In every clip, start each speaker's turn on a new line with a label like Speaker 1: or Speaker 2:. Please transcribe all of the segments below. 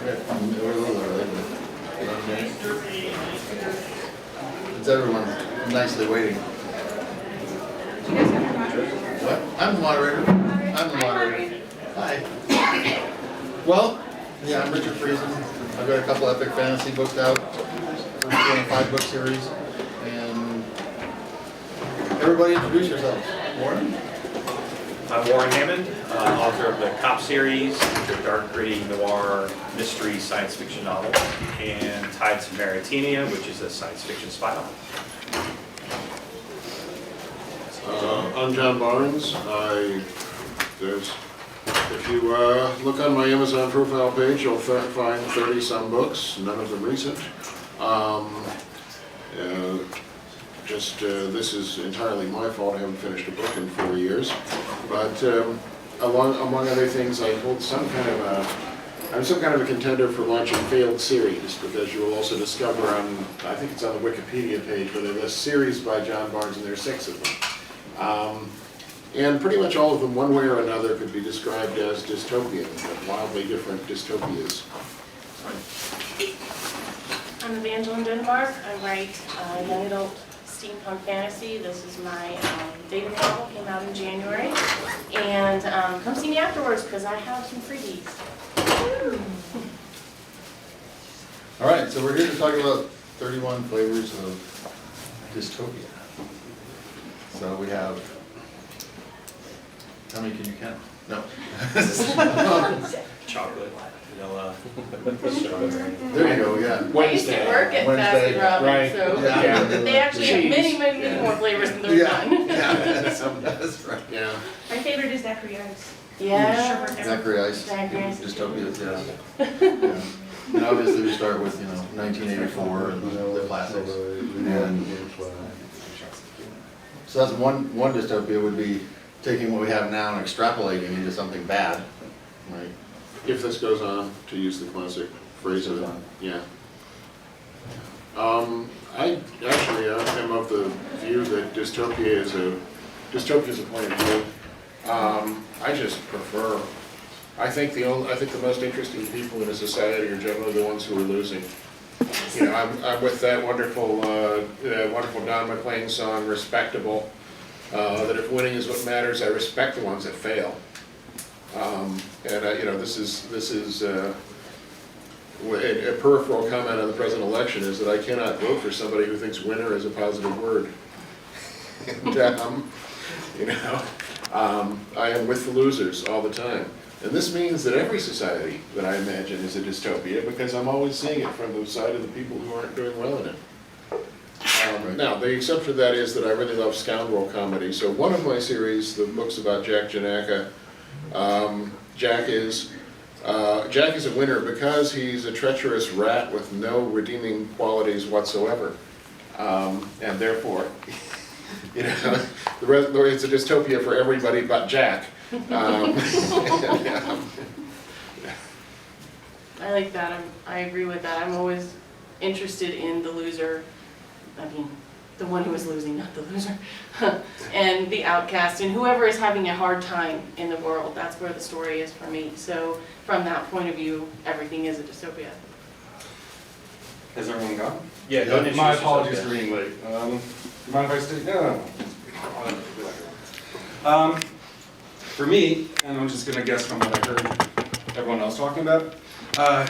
Speaker 1: It's everyone nicely waiting.
Speaker 2: Do you guys have your moderators?
Speaker 1: What? I'm the moderator. I'm the moderator. Hi. Well, yeah, I'm Richard Friesen. I've got a couple epic fantasy books out. First one in a 5-book series. And everybody introduce yourselves. Warren?
Speaker 3: I'm Warren Hammond, author of the Cop series, the dark, gritty, noir, mystery science fiction novel, and Tides of Mauritania, which is a science fiction spy novel.
Speaker 4: I'm John Barnes. If you look on my Amazon profile page, you'll find 30-some books, none of them recent. This is entirely my fault. I haven't finished a book in 4 years. But among other things, I hold I'm some kind of a contender for launching failed series, because you will also discover on, I think it's on the Wikipedia page, where they list series by John Barnes, and there's 6 of them. And pretty much all of them, one way or another, could be described as dystopian, but wildly different dystopias.
Speaker 5: I'm Evangeline Denmark. I write young adult steampunk fantasy. This is my debut novel, came out in January. And come see me afterwards because I have some freebies.
Speaker 1: All right, so we're here to talk about 31 flavors of dystopia. So we have, how many can you count? No.
Speaker 3: Chocolate, vanilla, strawberry.
Speaker 1: There you go, yeah.
Speaker 5: I used to work at
Speaker 1: Wednesday,
Speaker 5: Baskin Robbins,
Speaker 4: right.
Speaker 5: so
Speaker 1: Yeah.
Speaker 5: they actually have many, many, many more flavors than they're done.
Speaker 1: Yeah, that's right.
Speaker 4: Yeah.
Speaker 2: My favorite is Daiquiri Ice.
Speaker 5: Yeah.
Speaker 1: Zachary Ice,
Speaker 5: Zachary Ice.
Speaker 1: dystopias, yeah. Yeah. And obviously we start with, 1984 and the classics. And so that's one dystopia would be taking what we have now and extrapolating into something bad, right?
Speaker 4: If this goes on, to use the classic phrase of it, yeah. I actually am of the view that dystopia is a point of view. I just prefer. I think the most interesting people in a society are generally the ones who are losing. I'm with that wonderful Don McLean song, "Respectable." That if winning is what matters, I respect the ones that fail. This is a peripheral comment on the present election is that I cannot vote for somebody who thinks winner is a positive word. And, I am with the losers all the time. And this means that every society that I imagine is a dystopia, because I'm always seeing it from the side of the people who aren't doing well in it. Now, the exception to that is that I really love scoundrel comedy. So one of my series, the book's about Jack Janaka. Jack is a winner because he's a treacherous rat with no redeeming qualities whatsoever. And therefore, it's a dystopia for everybody but Jack.
Speaker 5: I like that. I agree with that. I'm always interested in the loser. I mean, the one who is losing, not the loser. And the outcast, and whoever is having a hard time in the world. That's where the story is for me. So from that point of view, everything is a dystopia.
Speaker 6: Has everyone gone?
Speaker 3: Yeah, go ahead and
Speaker 6: My
Speaker 3: introduce
Speaker 6: apologies
Speaker 3: yourself,
Speaker 6: for being late. Do you mind if I stay? No. For me, and I'm just going to guess from what I heard everyone else talking about,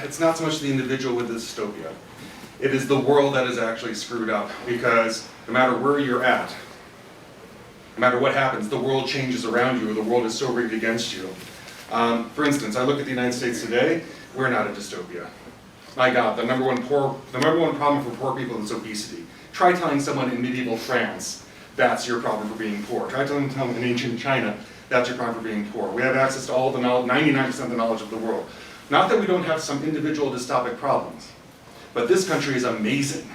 Speaker 6: it's not so much the individual with the dystopia. It is the world that is actually screwed up, because no matter where you're at, no matter what happens, the world changes around you, or the world is so rigged against you. For instance, I look at the United States today, we're not a dystopia. My God, the number one problem for poor people is obesity. Try telling someone in medieval France that's your problem for being poor. Try telling someone in ancient China that's your problem for being poor. We have access to all the knowledge, 99% of the knowledge of the world. Not that we don't have some individual dystopic problems, but this country is amazing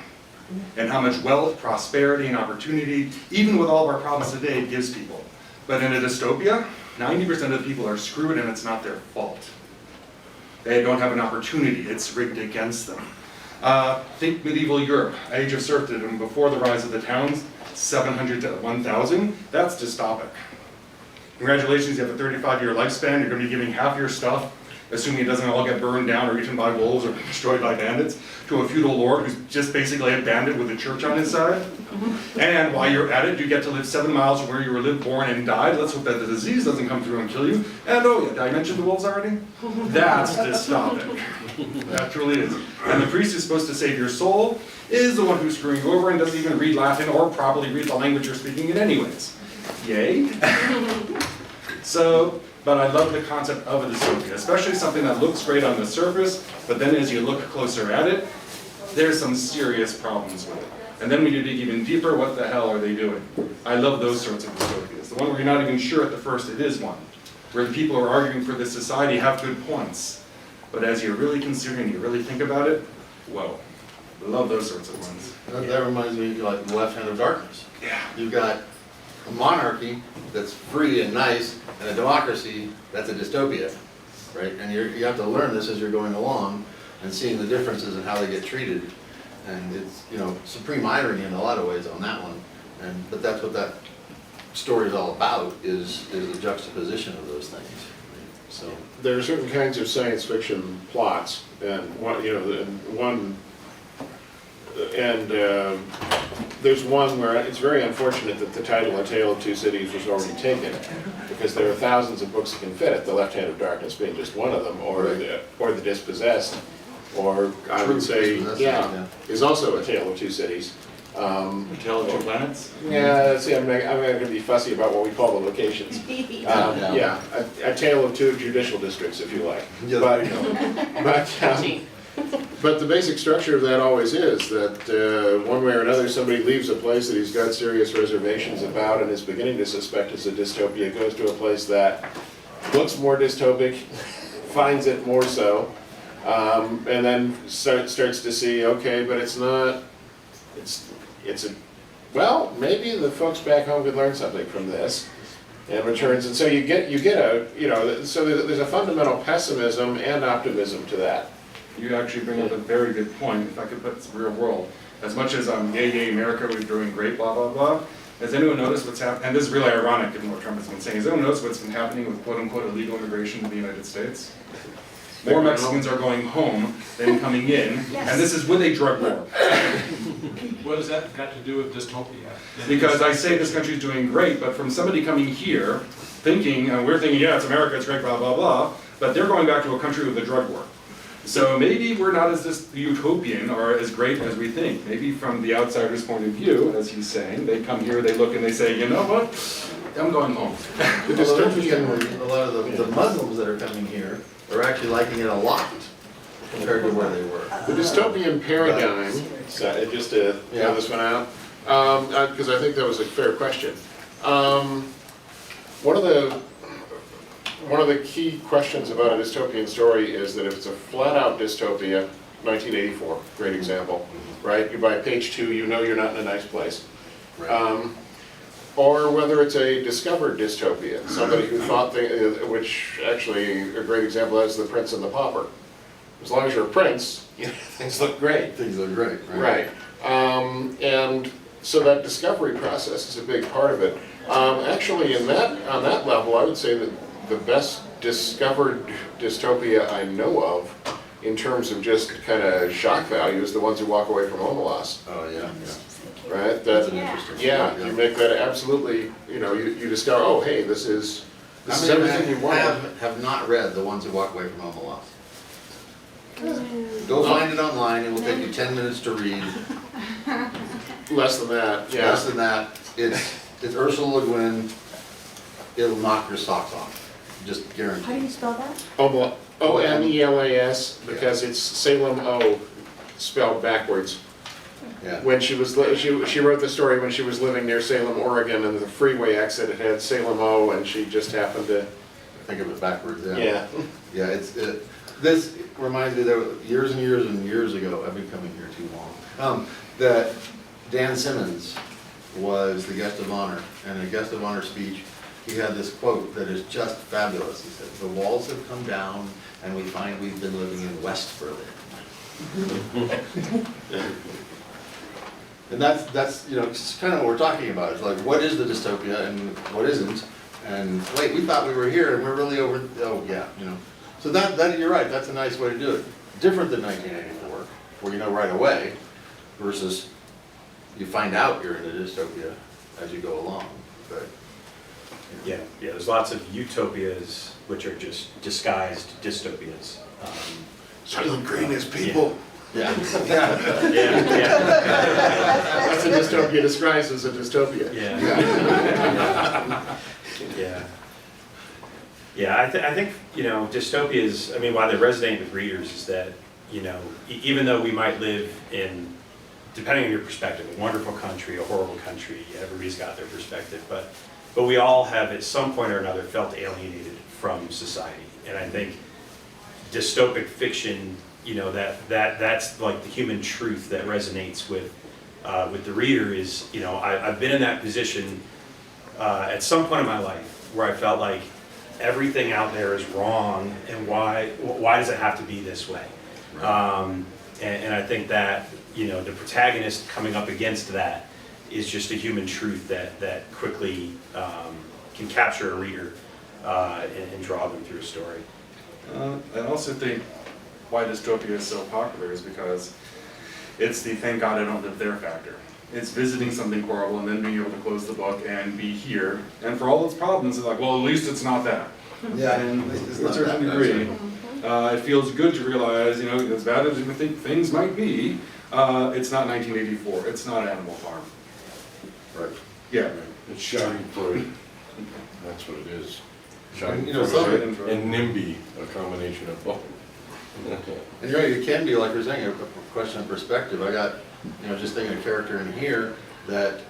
Speaker 6: in how much wealth, prosperity, and opportunity, even with all of our problems today, it gives people. But in a dystopia, 90% of the people are screwed, and it's not their fault. They don't have an opportunity, it's rigged against them. Think medieval Europe, age of serfdom, before the rise of the towns, 700 to 1,000, that's dystopic. Congratulations, you have a 35-year lifespan, you're going to be giving half your stuff assuming it doesn't all get burned down or eaten by wolves or destroyed by bandits, to a feudal lord who's just basically a bandit with a church on his side. And while you're at it, you get to live 7 miles from where you were born and died. Let's hope that the disease doesn't come through and kill you. And oh yeah, did I mention the wolves already? That's dystopic. That truly is. And the priest who's supposed to save your soul is the one who's screwing you over and doesn't even read Latin or properly read the language you're speaking in anyways. Yay. So, but I love the concept of a dystopia, especially something that looks great on the surface, but then as you look closer at it, there's some serious problems with it. And then when you dig even deeper, what the hell are they doing? I love those sorts of dystopias. The one where you're not even sure at the first it is one. Where the people who are arguing for this society have good points. But as you're really considering, you really think about it, whoa. I love those sorts of ones.
Speaker 1: That reminds me of like the left hand of darkness.
Speaker 6: Yeah.
Speaker 1: You've got a monarchy that's free and nice, and a democracy that's a dystopia, right? And you have to learn this as you're going along and seeing the differences in how they get treated. And it's, you know, supreme irony in a lot of ways on that one. But that's what that story is all about, is the juxtaposition of those things. So
Speaker 4: There are certain kinds of science fiction plots, and there's one where it's very unfortunate that the title A Tale of Two Cities was already taken, because there are thousands of books that can fit it, The Left Hand of Darkness being just one of them, or The Dispossessed, or I would say, is also A Tale of Two Cities.
Speaker 6: A Tale of Two Planets?
Speaker 4: Yeah, see, I'm not going to be fussy about what we call the locations. Yeah, a Tale of Two Judicial Districts, if you like. But the basic structure of that always is that one way or another somebody leaves a place that he's got serious reservations about and is beginning to suspect is a dystopia, goes to a place that looks more dystopic, finds it more so, and then starts to see, okay, but it's not, well, maybe the folks back home could learn something from this, and returns, and so you get a, so there's a fundamental pessimism and optimism to that.
Speaker 6: You actually bring up a very good point, if I could put it real world. As much as yay, America, we're doing great, blah, blah, blah, has anyone noticed what's happening, and this is really ironic given what Trump has been saying, has anyone noticed what's been happening with quote-unquote illegal immigration to the United States? More Mexicans are going home than coming in, and this is with a drug war.
Speaker 7: What has that got to do with dystopia?
Speaker 6: Because I say this country's doing great, but from somebody coming here, thinking, we're thinking, yeah, it's America, it's great, blah, blah, blah, but they're going back to a country with a drug war. So maybe we're not as utopian or as great as we think. Maybe from the outsider's point of view, as he's saying, they come here, they look and they say, you know what, I'm going home.
Speaker 1: although interestingly, a lot of the Muslims that are coming here are actually liking it a lot compared to where they were.
Speaker 4: The dystopian paradigm, so just to throw this one out, because I think that was a fair question. One of the key questions about a dystopian story is that if it's a flat-out dystopia, 1984, great example, right? You by page 2, you know you're not in a nice place.
Speaker 1: Right.
Speaker 4: Or whether it's a discovered dystopia, somebody who thought, which actually a great example is The Prince and the Pauper. As long as you're a prince, things look great.
Speaker 1: Things look great, right?
Speaker 4: Right. And so that discovery process is a big part of it. Actually, on that level, I would say that the best discovered dystopia I know of, in terms of just kind of shock value, is The Ones Who Walk Away from Omelas.
Speaker 1: Oh, yeah.
Speaker 4: Right?
Speaker 1: That's an interesting
Speaker 4: You make that absolutely, you discover, oh, hey, this is everything you want.
Speaker 1: Have not read The Ones Who Walk Away from Omelas. Go find it online, it will take you 10 minutes to read.
Speaker 4: Less than that, yeah.
Speaker 1: Less than that, it's Ursula Le Guin, it'll knock your socks off, just guaranteed.
Speaker 2: How do you spell that?
Speaker 4: Omelas, because it's Salem O spelled backwards.
Speaker 1: Yeah.
Speaker 4: When she wrote the story when she was living near Salem, Oregon, and the freeway exit, it had Salem O, and she just happened to
Speaker 1: Think of it backwards,
Speaker 4: Yeah.
Speaker 1: Yeah, this reminds me that years and years and years ago, I've been coming here too long, that Dan Simmons was the guest of honor, and in a guest of honor speech, he had this quote that is just fabulous. He said, "The walls have come down, and we find we've been living in West Berlin." And that's it's kind of what we're talking about. It's like, what is the dystopia and what isn't? And wait, we thought we were here, and we're really over. Oh yeah, So that, you're right, that's a nice way to do it. Different than 1984, where you know right away, versus you find out you're in a dystopia as you go along, but.
Speaker 3: Yeah, there's lots of utopias which are just disguised dystopias.
Speaker 4: So the greenest people.
Speaker 1: Yeah.
Speaker 3: Yeah.
Speaker 4: That's a dystopia disguised as a dystopia.
Speaker 3: Yeah, I think, dystopias, I mean, why they resonate with readers is that, even though we might live in, depending on your perspective, a wonderful country, a horrible country, everybody's got their perspective, but we all have at some point or another felt alienated from society. And I think dystopic fiction, that's like the human truth that resonates with the reader is, I've been in that position at some point in my life where I felt like everything out there is wrong, and why does it have to be this way? And I think that, the protagonist coming up against that is just a human truth that quickly can capture a reader and draw them through a story.
Speaker 6: I also think why dystopia is so popular is because it's the thank God I don't live there factor. It's visiting something horrible and then being able to close the book and be here. And for all its problems, it's like, well, at least it's not that.
Speaker 1: Yeah.
Speaker 6: And
Speaker 1: It's
Speaker 6: to a
Speaker 1: not
Speaker 6: certain
Speaker 1: that
Speaker 6: degree,
Speaker 1: bad.
Speaker 6: it feels good to realize, as bad as you think things might be, it's not 1984. It's not Animal Farm.
Speaker 4: Right.
Speaker 6: Yeah.
Speaker 4: It's Schadenfreude. That's what it is.
Speaker 1: And, some-
Speaker 4: And NIMBY, a combination of both.
Speaker 1: And you're right, it can be, like you're saying, a question of perspective. I got, just thinking a character in here that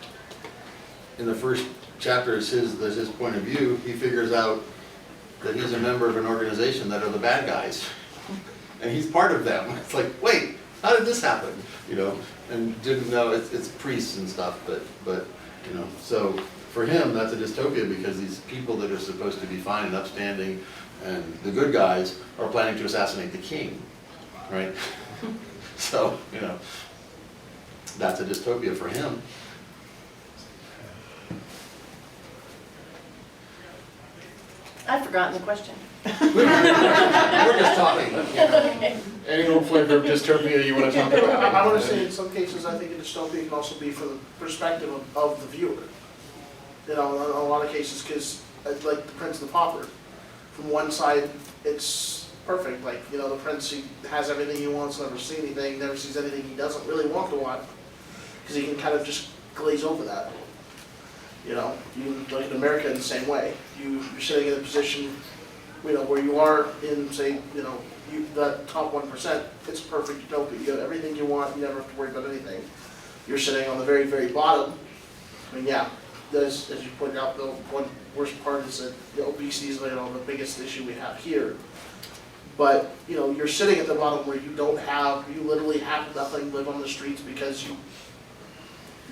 Speaker 1: in the first chapter is his point of view. He figures out that he's a member of an organization that are the bad guys. And he's part of them. It's like, wait, how did this happen? And didn't know it's priests and stuff, but so for him, that's a dystopia because these people that are supposed to be fine and upstanding and the good guys are planning to assassinate the king, right? So, that's a dystopia for him.
Speaker 5: I've forgotten the question.
Speaker 1: We're just talking.
Speaker 4: Any old flavor of dystopia you want to talk
Speaker 8: I
Speaker 4: about?
Speaker 8: want to say in some cases, I think a dystopia can also be for the perspective of the viewer. In a lot of cases, because like the Prince and the Pauper, from one side, it's perfect. Like, the Prince, he has everything he wants, never see anything, never sees anything he doesn't really want to want, because he can kind of just glaze over that. You like in America in the same way. You're sitting in a position, where you are in, say, that top 1%, it's a perfect utopia. You have everything you want, you never have to worry about anything. You're sitting on the very, very bottom. I mean, yeah, as you pointed out, the one worst part is that obesity is the biggest issue we have here. But, you're sitting at the bottom where you literally have nothing, live on the streets because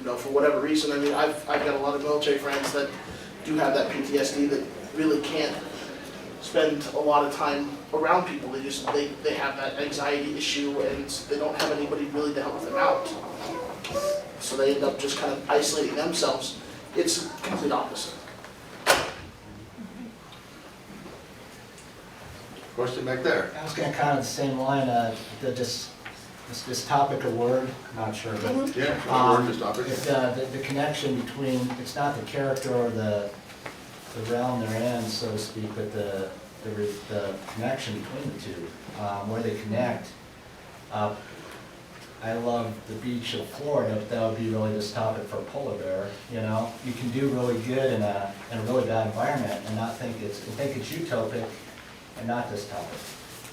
Speaker 8: for whatever reason. I mean, I've got a lot of military friends that do have that PTSD that really can't spend a lot of time around people. They have that anxiety issue and they don't have anybody really to help them out. So they end up just kind of isolating themselves. It's the complete opposite.
Speaker 1: Question back there.
Speaker 9: I was going to comment the same line, this topic of word, not sure, but
Speaker 1: Yeah, we're just topic.
Speaker 9: it's, the connection between, it's not the character or the realm they're in, so to speak, but the connection between the two, where they connect. I love the beach of Florida, but that would be really this topic for a polar bear. You can do really good in a really bad environment and not think it's utopic and not dystopic.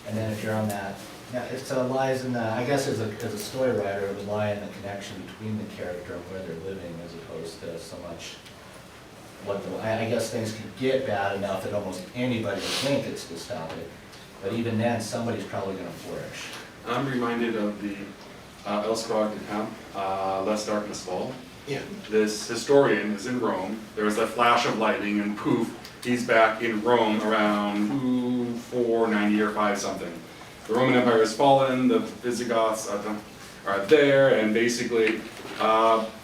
Speaker 9: And then if you're on that, yeah, it lies in the, I guess as a story writer, it would lie in the connection between the character and where they're living as opposed to so much I guess things could get bad enough that almost anybody would think it's dystopic. But even then, somebody's probably going to flourish.
Speaker 6: I'm reminded of the El Squad de Camp, Lest Darkness Fall.
Speaker 1: Yeah.
Speaker 6: This historian is in Rome. There's a flash of lightning, and poof, he's back in Rome around 490 or 5 something. The Roman Empire has fallen. The Visigoths are there, and basically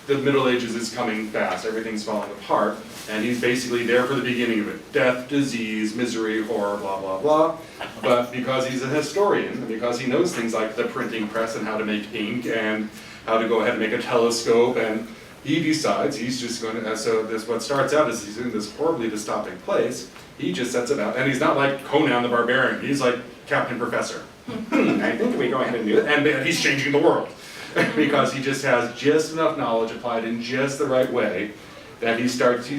Speaker 6: the Middle Ages is coming fast, everything's falling apart, and he's basically there for the beginning of it. Death, disease, misery, horror, blah, blah, blah. But because he's a historian, and because he knows things like the printing press and how to make ink and how to go ahead and make a telescope, and he decides he's just going to, so this, what starts out is he's in this horribly dystopic place, he just sets about, and he's not like Conan the Barbarian, he's like Captain Professor. I think we go ahead and do it, and he's changing the world. Because he just has just enough knowledge applied in just the right way that he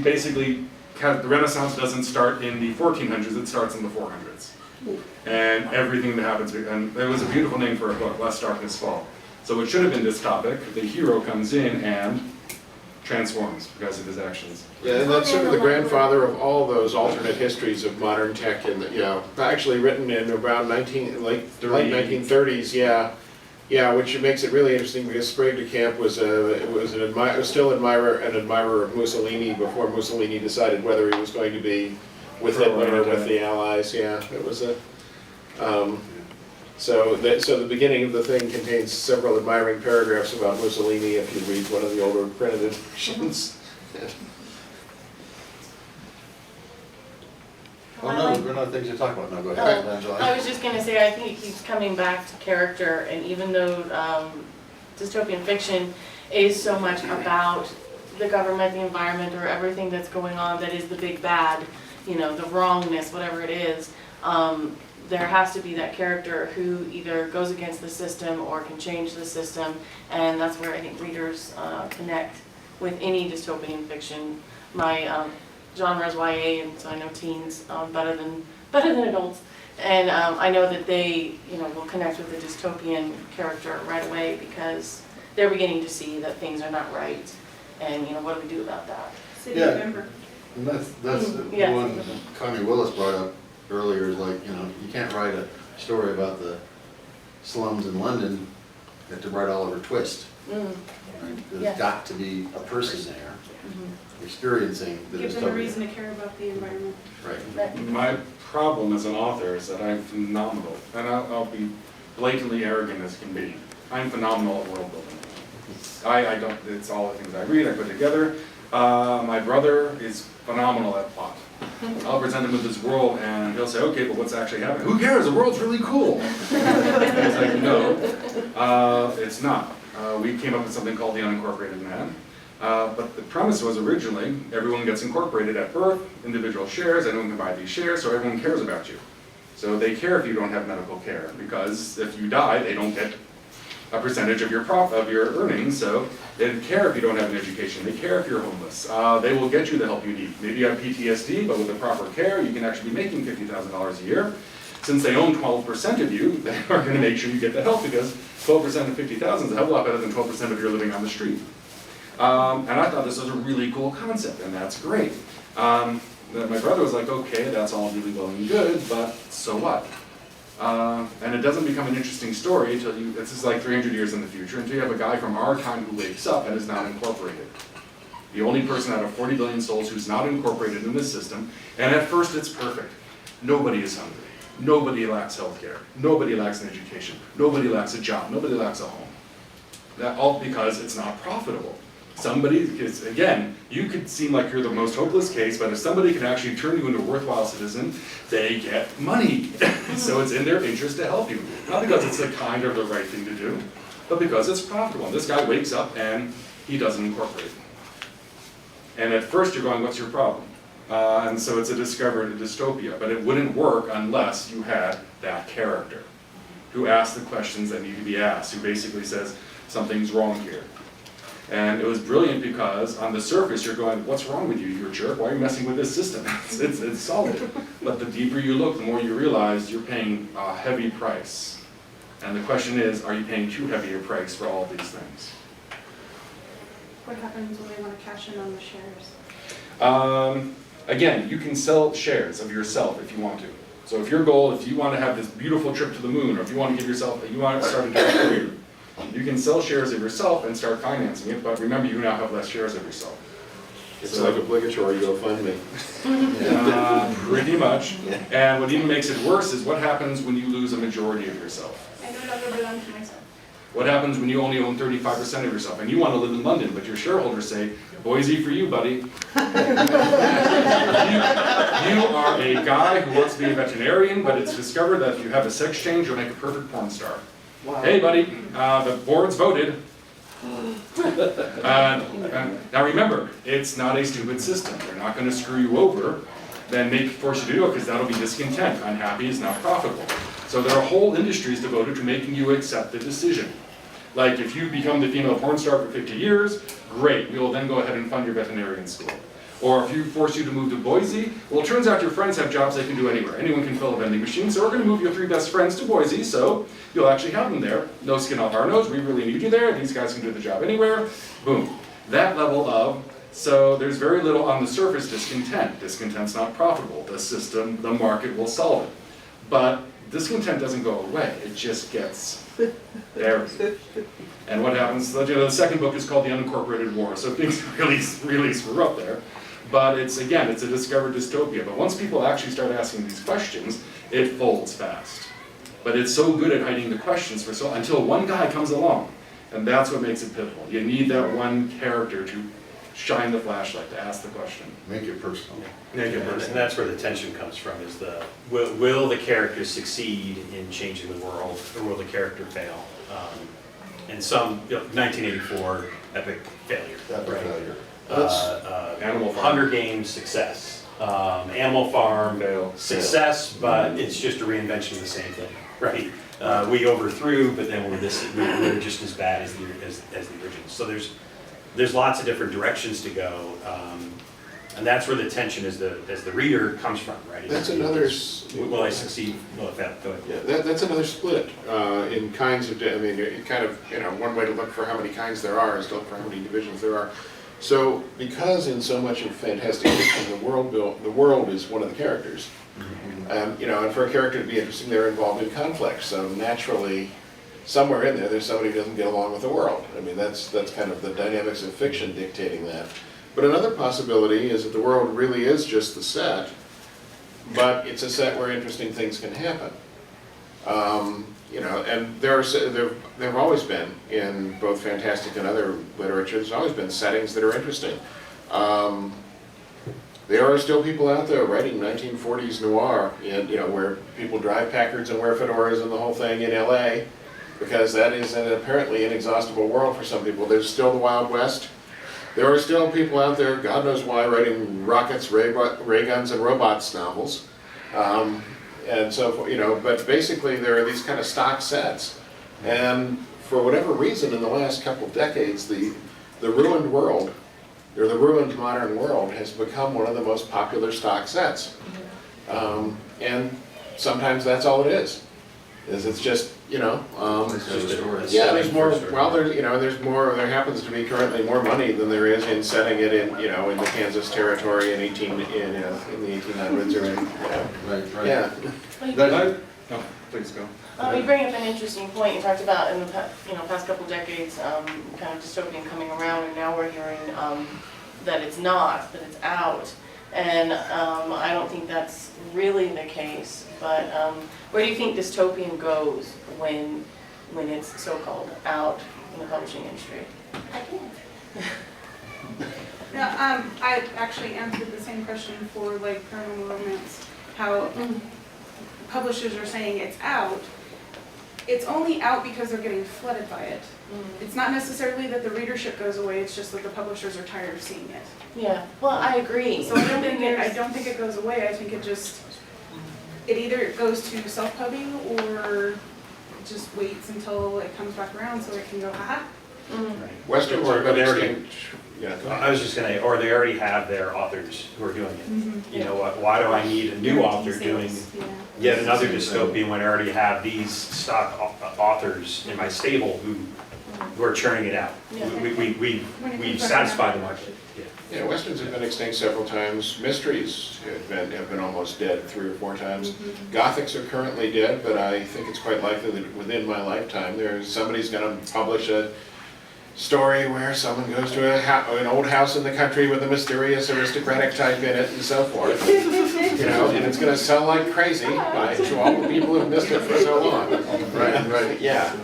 Speaker 6: basically, the Renaissance doesn't start in the 1400s, it starts in the 400s. And everything that happens, and it was a beautiful name for a book, Lest Darkness Fall. So it should have been dystopic, the hero comes in and transforms because of his actions.
Speaker 4: Yeah, and that's sort of the grandfather of all those alternate histories of modern tech, and actually written in around late 1930s. Yeah, which makes it really interesting because Sprague de Camp was still an admirer of Mussolini before Mussolini decided whether he was going to be with Hitler or with the Allies. Yeah, it was a. So the beginning of the thing contains several admiring paragraphs about Mussolini if you read one of the older printed editions.
Speaker 1: Oh, no, there are no things to talk about. No, go ahead, Angela.
Speaker 5: I was just gonna say, I think it keeps coming back to character, and even though dystopian fiction is so much about the government, the environment, or everything that's going on that is the big bad, the wrongness, whatever it is, there has to be that character who either goes against the system or can change the system, and that's where I think readers connect with any dystopian fiction. My genre is YA, and so I know teens better than adults, and I know that they will connect with the dystopian character right away because they're beginning to see that things are not right, and what do we do about that?
Speaker 2: City of Denver.
Speaker 1: And that's the
Speaker 5: Yeah.
Speaker 1: one Connie Willis brought up earlier, is like, you can't write a story about the slums in London, you have to write Oliver Twist. Right? There's
Speaker 5: Yeah.
Speaker 1: got to be a person there experiencing the
Speaker 2: Give them a
Speaker 1: dystopia.
Speaker 2: reason to care about the environment.
Speaker 1: Right.
Speaker 6: My problem as an author is that I'm phenomenal, and I'll be blatantly arrogant as can be. I'm phenomenal at world building. I don't, it's all the things I read, I put together. My brother is phenomenal at plot. I'll present him with this world and he'll say, okay, but what's actually happening? Who cares? The world's really cool. And he's like, no, it's not. We came up with something called the unincorporated man. But the premise was originally, everyone gets incorporated at birth, individual shares, anyone can buy these shares, so everyone cares about you. So they care if you don't have medical care, because if you die, they don't get a percentage of your earnings, so they don't care if you don't have an education, they care if you're homeless. They will get you the help you need. Maybe you have PTSD, but with the proper care, you can actually be making $50,000 a year. Since they own 12% of you, they are going to make sure you get the help, because 12% of 50,000 is a hell of a lot better than 12% of your living on the street. And I thought this was a really cool concept, and that's great. My brother was like, okay, that's all really well and good, but so what? And it doesn't become an interesting story until this is like 300 years in the future, until you have a guy from our time who wakes up and is not incorporated. The only person out of 40 billion souls who's not incorporated in this system, and at first it's perfect. Nobody is hungry. Nobody lacks health care. Nobody lacks an education. Nobody lacks a job. Nobody lacks a home. That all because it's not profitable. Somebody, because again, you could seem like you're the most hopeless case, but if somebody can actually turn you into a worthwhile citizen, they get money. So it's in their interest to help you. Not because it's the kind or the right thing to do, but because it's profitable. And this guy wakes up and he doesn't incorporate. And at first you're going, what's your problem? And so it's a dystopia, but it wouldn't work unless you had that character who asks the questions that need to be asked, who basically says, something's wrong here. And it was brilliant because on the surface you're going, what's wrong with you, you're a jerk, why are you messing with this system? It's solid. But the deeper you look, the more you realize you're paying a heavy price. And the question is, are you paying too heavy a price for all of these things?
Speaker 2: What happens when they want to cash in on the shares?
Speaker 6: Again, you can sell shares of yourself if you want to. So if your goal, if you want to have this beautiful trip to the moon, or if you want to give yourself, you want to start a different career, you can sell shares of yourself and start financing it, but remember, you now have less shares of yourself.
Speaker 4: It's like obligatory GoFundMe.
Speaker 6: Pretty much. And what even makes it worse is what happens when you lose a majority of yourself.
Speaker 2: I know it all belongs to myself.
Speaker 6: What happens when you only own 35% of yourself and you want to live in London, but your shareholders say, Boise for you, buddy. You are a guy who wants to be a veterinarian, but it's discovered that if you have a sex change, you'll make a perfect porn star.
Speaker 8: Wow.
Speaker 6: Hey, buddy, the board's voted. Now remember, it's not a stupid system. They're not going to screw you over, then force you to do it, because that'll be discontent. Unhappy is not profitable. So there are whole industries devoted to making you accept the decision. Like if you become the female porn star for 50 years, great, we will then go ahead and fund your veterinarian school. Or if you force you to move to Boise, well, it turns out your friends have jobs they can do anywhere. Anyone can fill a vending machine, so we're going to move your 3 best friends to Boise, so you'll actually have them there. No skin off our nose, we really need you there, these guys can do the job anywhere. Boom. That level of, so there's very little on the surface discontent. Discontent's not profitable. The system, the market will solve it. But discontent doesn't go away, it just gets buried. And what happens, the second book is called The Unincorporated War, so things really screw up there. But it's a discovered dystopia. But once people actually start asking these questions, it folds fast. But it's so good at hiding the questions until one guy comes along. And that's what makes it pivotal. You need that one character to shine the flashlight, to ask the question.
Speaker 4: Make it personal.
Speaker 6: Make it
Speaker 3: And
Speaker 6: personal.
Speaker 3: that's where the tension comes from, is will the character succeed in changing the world, or will the character fail? And some, 1984, epic failure.
Speaker 4: Epic
Speaker 3: right?
Speaker 4: failure.
Speaker 6: Animal Farm.
Speaker 3: Hunger Games, success. Animal Farm,
Speaker 6: Fail.
Speaker 3: Success, but it's just a reinvention of the same thing, right? We overthrew, but then we're just as bad as the original. So there's lots of different directions to go, and that's where the tension as the reader comes from, right?
Speaker 4: That's another.
Speaker 3: Will I succeed? Will I fail? Go ahead.
Speaker 4: Yeah, that's another split in kinds of. I mean, it kind of, one way to look for how many kinds there are is to look for how many divisions there are. So, because in so much of fantastic fiction, the world is one of the characters. And for a character to be interesting, they're involved in conflict. So naturally, somewhere in there's somebody who doesn't get along with the world. I mean, that's kind of the dynamics of fiction dictating that. But another possibility is that the world really is just the set, but it's a set where interesting things can happen. And there have always been, in both fantastic and other literature, there's always been settings that are interesting. There are still people out there writing 1940s noir, where people drive Packards and wear fedoras and the whole thing in LA, because that is an apparently inexhaustible world for some people. There's still the Wild West. There are still people out there, God knows why, writing rockets, ray guns, and robots novels. And so, but basically there are these kind of stock sets. And for whatever reason, in the last couple of decades, the ruined world, or the ruined modern world, has become one of the most popular stock sets. And sometimes that's all it is it's just, there's more, well, there happens to be currently more money than there is in setting it in, in the Kansas territory in the 1800s or in,
Speaker 6: Right.
Speaker 4: yeah.
Speaker 6: No, please go.
Speaker 5: You bring up an interesting point. You talked about in the past couple decades, kind of dystopian coming around, and now we're hearing that it's not, that it's out. And I don't think that's really the case. But where do you think dystopian goes when it's so-called out in the publishing industry?
Speaker 2: Yeah, I actually answered the same question for paranormal romance, how publishers are saying it's out. It's only out because they're getting flooded by it. It's not necessarily that the readership goes away, it's just that the publishers are tired of seeing it.
Speaker 5: Yeah, well, I agree.
Speaker 2: So I don't think it goes away, I think it either goes to self-pubbing or just waits until it comes back around so it can go, haha.
Speaker 4: Westerns
Speaker 3: Or
Speaker 4: are
Speaker 3: they
Speaker 4: better
Speaker 3: already, I was just gonna, or they already have their authors who are doing it. Why do I need a new author doing yet another dystopian when I already have these stock authors in my stable who are churning it out? We've satisfied the market.
Speaker 4: Yeah, Westerns have been extinct several times. Mysteries have been almost dead 3 or 4 times. Gothics are currently dead, but I think it's quite likely that within my lifetime somebody's going to publish a story where someone goes to an old house in the country with a mysterious aristocratic type in it and so forth. And it's going to sell like crazy to all the people who've missed it for so long.
Speaker 6: Right.
Speaker 4: Yeah.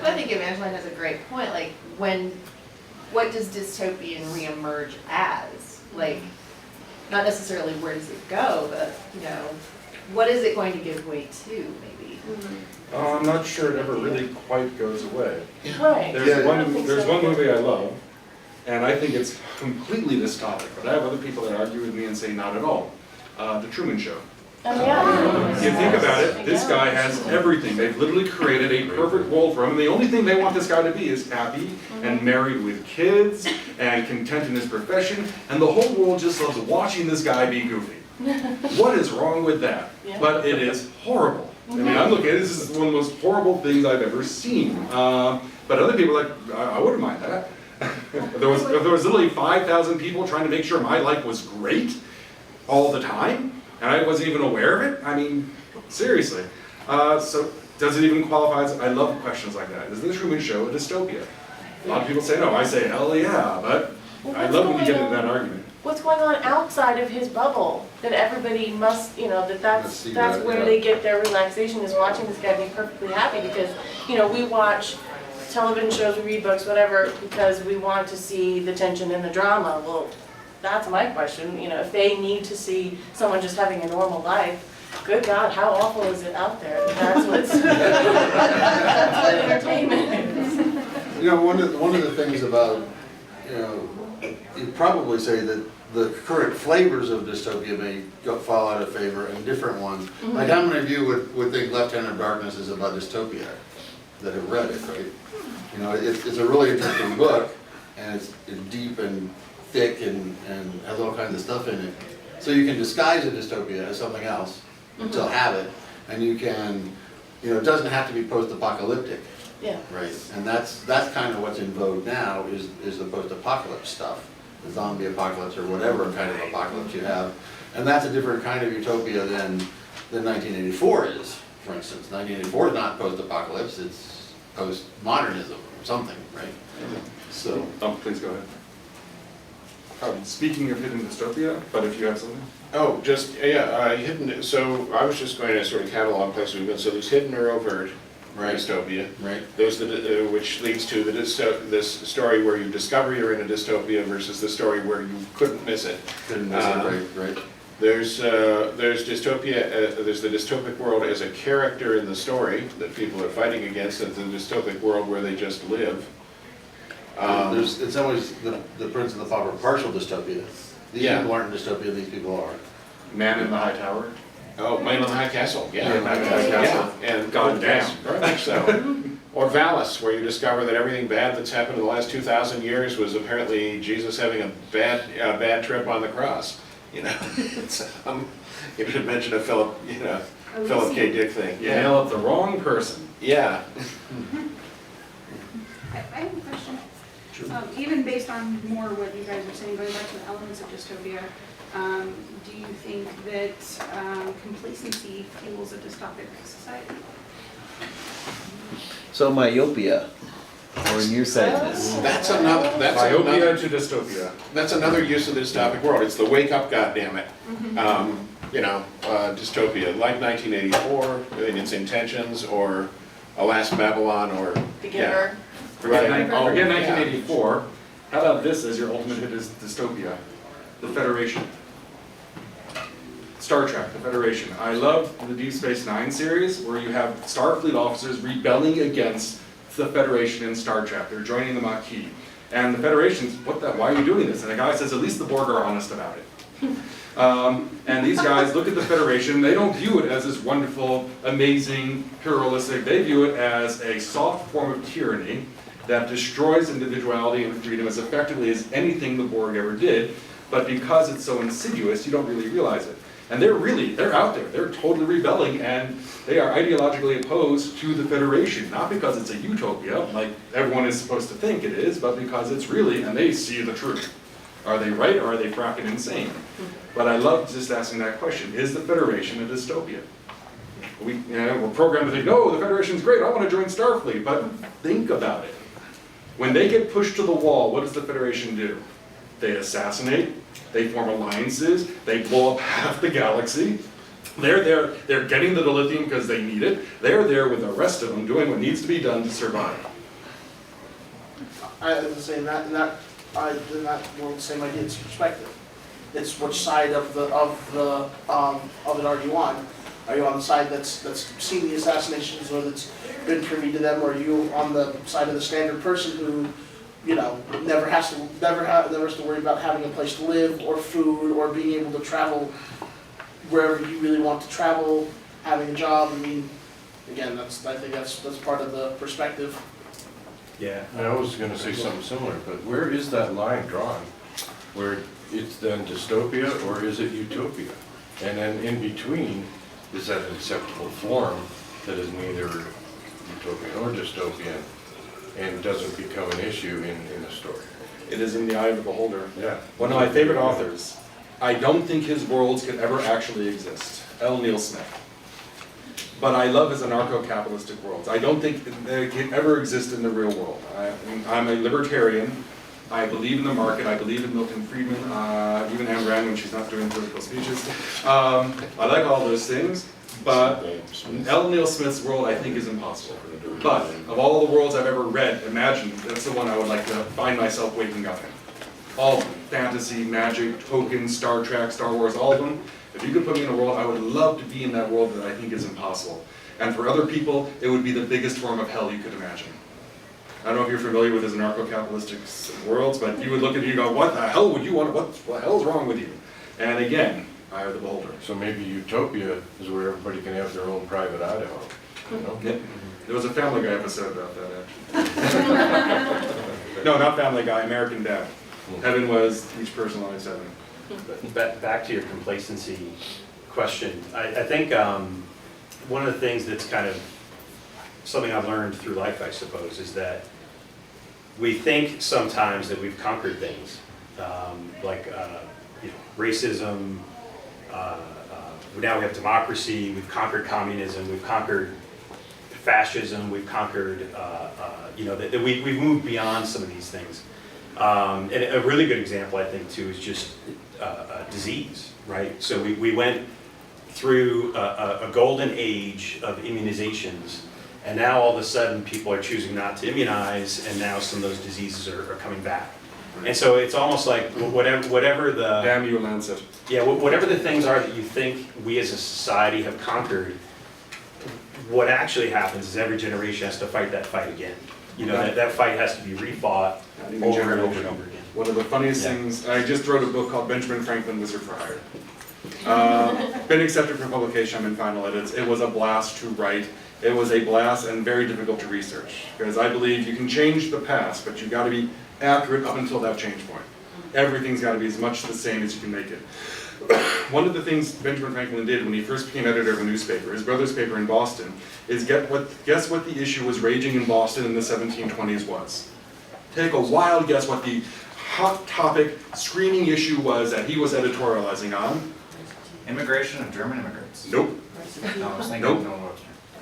Speaker 10: But I think Evangeline has a great point, like, what does dystopian reemerge as? Like, not necessarily where does it go, but, what is it going to give way to, maybe?
Speaker 6: I'm not sure it ever really quite goes away.
Speaker 5: Right.
Speaker 6: There's
Speaker 5: I don't think so.
Speaker 6: one movie I love, and I think it's completely this topic, but I have other people that argue with me and say not at all. The Truman Show.
Speaker 5: Oh, yeah.
Speaker 6: If you think about it, this guy has everything. They've literally created a perfect world for him, and the only thing they want this guy to be is happy and married with kids and content in his profession, and the whole world just loves watching this guy be goofy. What is wrong with that?
Speaker 5: Yeah.
Speaker 6: But it is horrible. I mean, I'm looking at this is one of the most horrible things I've ever seen. But other people are like, I wouldn't mind that. If there was literally 5,000 people trying to make sure my life was great all the time, and I wasn't even aware of it. I mean, seriously. So does it even qualify as, I love questions like that. Is the Truman Show a dystopia? A lot of people say no. I say hell yeah, but I love when you get into that argument.
Speaker 5: What's going on outside of his bubble that everybody must, that's
Speaker 1: that,
Speaker 5: where
Speaker 1: yeah.
Speaker 5: they get their relaxation, is watching this guy be perfectly happy, because, we watch television shows, we read books, whatever, because we want to see the tension and the drama. Well, that's my question, if they need to see someone just having a normal life, good God, how awful is it out there? That's what's, that's what entertainment is.
Speaker 1: One of the things about, you'd probably say that the current flavors of dystopia may fall out of favor and different ones. Like how many of you would think Left Hand of Darkness is about dystopia that have read it, right? It's a really interesting book, and it's deep and thick and has all kinds of stuff in it. So you can disguise a dystopia as something else and still have it, and you can, it doesn't have to be post-apocalyptic.
Speaker 5: Yeah.
Speaker 1: Right, and that's kind of what's in vogue now is the post-apocalypse stuff, the zombie apocalypse or whatever kind of apocalypse you have, and that's a different kind of utopia than 1984 is, for instance. 1984 is not post-apocalypse; it's post-modernism or something, right? So,
Speaker 6: Please go ahead. Speaking of hidden dystopia, but if you have something.
Speaker 4: Oh, hidden, so I was just going to sort of catalog places we've been, so there's hidden or overt dystopia.
Speaker 1: right.
Speaker 4: Those which leads to this story where you discover you're in a dystopia versus the story where you couldn't miss it.
Speaker 1: Couldn't miss it, right.
Speaker 4: There's dystopia. There's the dystopic world as a character in the story that people are fighting against, and the dystopic world where they just live.
Speaker 1: There's in some ways the Prince and the Pauper partial dystopia. These people aren't in dystopia; these people are.
Speaker 6: Man in the High Tower.
Speaker 4: Oh, Man in the High Castle.
Speaker 6: Yeah, Man in the High Castle.
Speaker 4: And
Speaker 6: God damn.
Speaker 4: Very much so. Or Valis, where you discover that everything bad that's happened in the last 2,000 years was apparently Jesus having a bad trip on the cross. It's, you should mention a Philip K. Dick thing.
Speaker 6: You nail up the wrong person.
Speaker 4: Yeah.
Speaker 2: I have a question. Even based on more what you guys are saying, going back to the elements of dystopia, do you think that complacency fuels a dystopic society?
Speaker 11: So myopia, or nearsightedness.
Speaker 4: That's another.
Speaker 6: Myopia to dystopia.
Speaker 4: That's another use of the dystopic world. It's the wake up, goddammit. Dystopia, like 1984 in its intentions, or Alas Babylon, or
Speaker 5: The Giver.
Speaker 6: Forget
Speaker 4: Right.
Speaker 6: 1984. How about this as your ultimate hit is dystopia? The Federation. Star Trek, the Federation. I love the Deep Space Nine series where you have Starfleet officers rebelling against the Federation in Star Trek. They're joining the Maquis. And the Federation's, why are you doing this? And the guy says, at least the Borg are honest about it. And these guys look at the Federation, they don't view it as this wonderful, amazing, pluralistic. They view it as a soft form of tyranny that destroys individuality and freedom as effectively as anything the Borg ever did. But because it's so insidious, you don't really realize it. And they're out there, they're totally rebelling, and they are ideologically opposed to the Federation, not because it's a utopia, like everyone is supposed to think it is, but because it's really, and they see the truth. Are they right, or are they fracking insane? But I love just asking that question, is the Federation a dystopia? We're programmed to think, no, the Federation's great, I want to join Starfleet, but think about it. When they get pushed to the wall, what does the Federation do? They assassinate, they form alliances, they blow up half the galaxy. They're there, they're getting the dilithium because they need it. They're there with the rest of them doing what needs to be done to survive.
Speaker 8: was saying that, in that world, same idea, it's perspective. It's which side of it are you on? Are you on the side that's seen the assassinations or that's been privy to them, or are you on the side of the standard person who, you know, never has to worry about having a place to live or food or being able to travel wherever you really want to travel, having a job? I mean, again, I think that's part of the perspective.
Speaker 3: Yeah.
Speaker 12: I was gonna say something similar, but where is that line drawn? Where it's then dystopia or is it utopia? And then in between, is that an acceptable form that is neither utopian or dystopian and doesn't become an issue in the story?
Speaker 6: It is in the eye of the beholder.
Speaker 12: Yeah.
Speaker 6: One of my favorite authors, I don't think his worlds could ever actually exist, L. Neil Smith. But I love his anarcho-capitalistic worlds. I don't think they can ever exist in the real world. I'm a libertarian. I believe in the market. I believe in Milton Friedman, even Ayn Rand when she's not doing political speeches. I like all those things, but L. Neil Smith's world I think is impossible. But of all the worlds I've ever read, imagined, that's the one I would like to find myself waking up in. All of them. Fantasy, magic, Tolkien, Star Trek, Star Wars, all of them. If you could put me in a world, I would love to be in that world that I think is impossible. And for other people, it would be the biggest form of hell you could imagine. I don't know if you're familiar with his anarcho-capitalistic worlds, but you would look at it and you go, what the hell would you want, what the hell's wrong with you? And again, eye of the beholder.
Speaker 12: So maybe utopia is where everybody can have their own private Idaho, you know?
Speaker 6: Yep. There was a Family Guy episode about that, actually. No, not Family Guy, American Dad. Heaven was each personalized heaven.
Speaker 3: But back to your complacency question, I think one of the things that's kind of something I've learned through life, I suppose, is that we think sometimes that we've conquered things, like you know, racism. Now we have democracy. We've conquered communism. We've conquered fascism. We've conquered, you know, that we've moved beyond some of these things. And a really good example, I think, too, is just disease, right? So we went through a golden age of immunizations, and now all of a sudden people are choosing not to immunize, and now some of those diseases are coming back. And so it's almost like whatever the...
Speaker 6: Damn you, Lancet.
Speaker 3: Yeah, whatever the things are that you think we as a society have conquered, what actually happens is every generation has to fight that fight again. You know, that fight has to be refought over and over and over again.
Speaker 6: One of the funniest things, I just wrote a book called Benjamin Franklin, Wizard for Hire. Been accepted for publication, I'm in final edits. It was a blast to write. It was a blast and very difficult to research. Because I believe you can change the past, but you've got to be accurate up until that change point. Everything's got to be as much the same as you can make it. One of the things Benjamin Franklin did when he first became editor of a newspaper, his brother's paper in Boston, is guess what the issue was raging in Boston in the 1720s was. Take a wild guess what the hot topic, screaming issue was that he was editorializing on.
Speaker 13: Immigration of German immigrants.
Speaker 6: Nope.
Speaker 13: No, I was thinking
Speaker 6: Nope.
Speaker 13: no.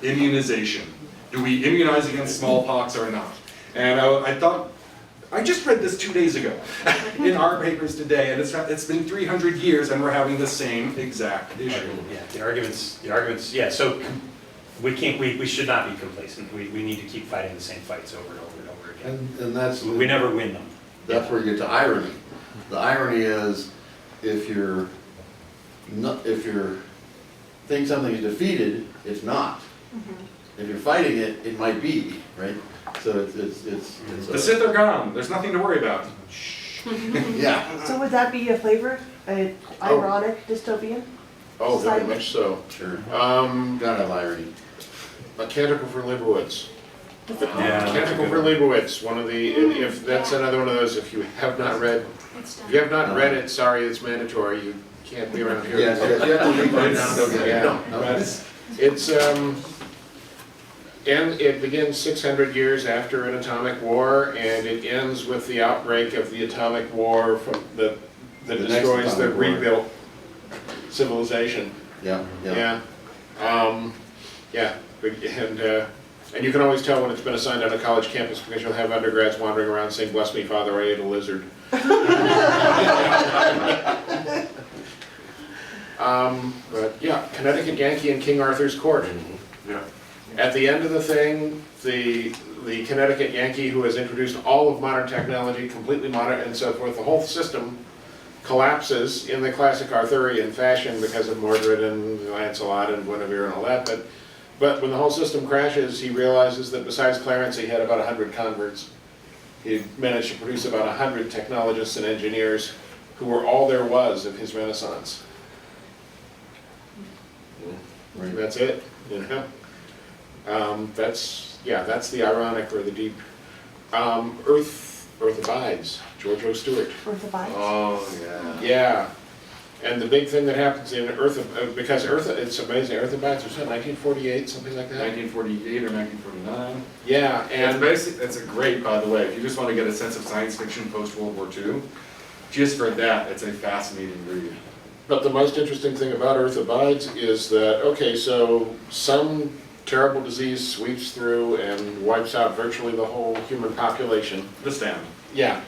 Speaker 6: Immunization. Do we immunize against smallpox or not? And I thought, I just read this 2 days ago in our papers today, and it's been 300 years and we're having the same exact issue.
Speaker 3: Yeah, the arguments, yeah, so we should not be complacent. We need to keep fighting the same fights over and over and over again.
Speaker 1: And that's...
Speaker 3: We never win them.
Speaker 1: That's where you get to irony. The irony is, if you think something is defeated, it's not. If you're fighting it, it might be, right? So it's
Speaker 6: The Sith are gone. There's nothing to worry about.
Speaker 1: yeah.
Speaker 14: So would that be a flavor, an ironic dystopian?
Speaker 4: Oh, very much so.
Speaker 1: Sure. Gotta have irony.
Speaker 4: A Canticle for Leibowitz.
Speaker 3: Yeah,
Speaker 4: Canticle for Leibowitz, one of the, if that's another one of those, if you have not read it, sorry, it's mandatory, you can't be around here.
Speaker 1: Yes, you have to read right now.
Speaker 4: And it begins 600 years after an atomic war, and it ends with the outbreak of the atomic war that destroys the rebuilt civilization.
Speaker 1: Yeah.
Speaker 4: Yeah. And you can always tell when it's been assigned on a college campus because you'll have undergrads wandering around saying, "Bless me, Father, I ate a lizard." But yeah, Connecticut Yankee and King Arthur's Court.
Speaker 6: Yeah.
Speaker 4: At the end of the thing, the the Connecticut Yankee who has introduced all of modern technology, completely modern and so forth. The whole system collapses in the classic Arthurian fashion because of Mordred and Lancelot and Guinevere and all that. But when the whole system crashes, he realizes that besides Clarence, he had about 100 converts. He managed to produce about 100 technologists and engineers who were all there was of his Renaissance. That's it, you know. That's the ironic or the deep. Earth Abides, George O. Stewart.
Speaker 14: Earth abides.
Speaker 6: Oh, yeah.
Speaker 4: Yeah, and the big thing that happens in because it's amazing, Earth Abides was 1948, something like that?
Speaker 6: 1948 or 1949.
Speaker 4: Yeah, and
Speaker 6: It's a great, by the way, if you just want to get a sense of science fiction post-World War II, just for that, it's a fascinating read.
Speaker 4: but the most interesting thing about Earth Abides is that, okay, so some terrible disease sweeps through and wipes out virtually the whole human population.
Speaker 6: The Stand.
Speaker 4: Yeah,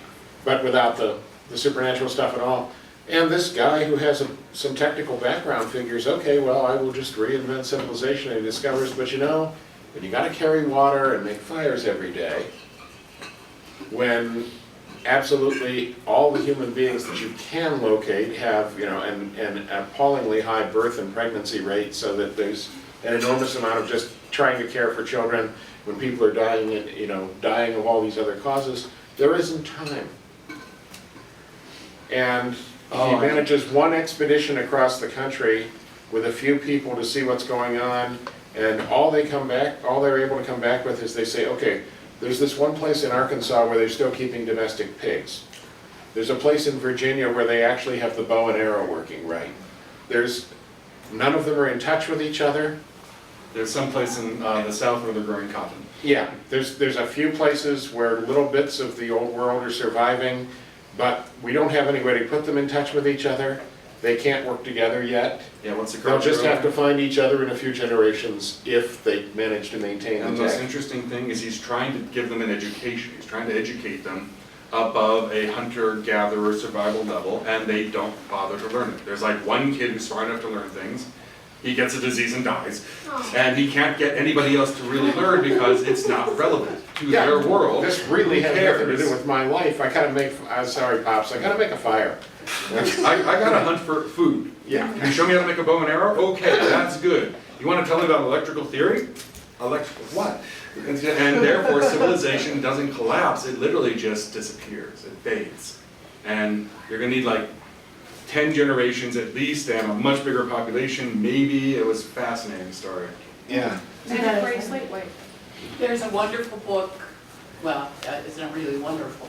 Speaker 4: but without the supernatural stuff at all. And this guy who has some technical background figures, okay, well, I will just reinvent civilization, and he discovers, but you know, when you gotta carry water and make fires every day, when absolutely all the human beings that you can locate have, you know, an appallingly high birth and pregnancy rate, so that there's an enormous amount of just trying to care for children when people are dying and, you know, dying of all these other causes, there isn't time. And he manages one expedition across the country with a few people to see what's going on, and all they're able to come back with is they say, okay, there's this one place in Arkansas where they're still keeping domestic pigs. There's a place in Virginia where they actually have the bow and arrow working right. None of them are in touch with each other.
Speaker 6: There's some place in the South where they're growing cotton.
Speaker 4: Yeah, there's a few places where little bits of the old world are surviving, but we don't have any way to put them in touch with each other. They can't work together yet.
Speaker 6: Yeah, what's the
Speaker 4: They'll just have to find each other in a few generations if they manage to maintain
Speaker 6: And
Speaker 4: the
Speaker 6: the most
Speaker 4: tech.
Speaker 6: interesting thing is he's trying to give them an education. He's trying to educate them above a hunter-gatherer survival level, and they don't bother to learn it. There's like one kid who's smart enough to learn things. He gets a disease and dies. And he can't get anybody else to really learn because it's not relevant to their world.
Speaker 4: This really
Speaker 6: Who
Speaker 4: has nothing to
Speaker 6: cares?
Speaker 4: do with my life. I gotta make, I'm sorry, Pops, I gotta make a fire.
Speaker 6: I gotta hunt for food.
Speaker 4: Yeah.
Speaker 6: Can you show me how to make a bow and arrow? Okay, that's good. You wanna tell me about electrical theory? Electrical what? And therefore civilization doesn't collapse, it literally just disappears, it fades. And you're gonna need like 10 generations at least and a much bigger population, maybe. It was a fascinating story.
Speaker 4: Yeah.
Speaker 2: And a bracelet, wait.
Speaker 15: There's a wonderful book, well, it's not really wonderful.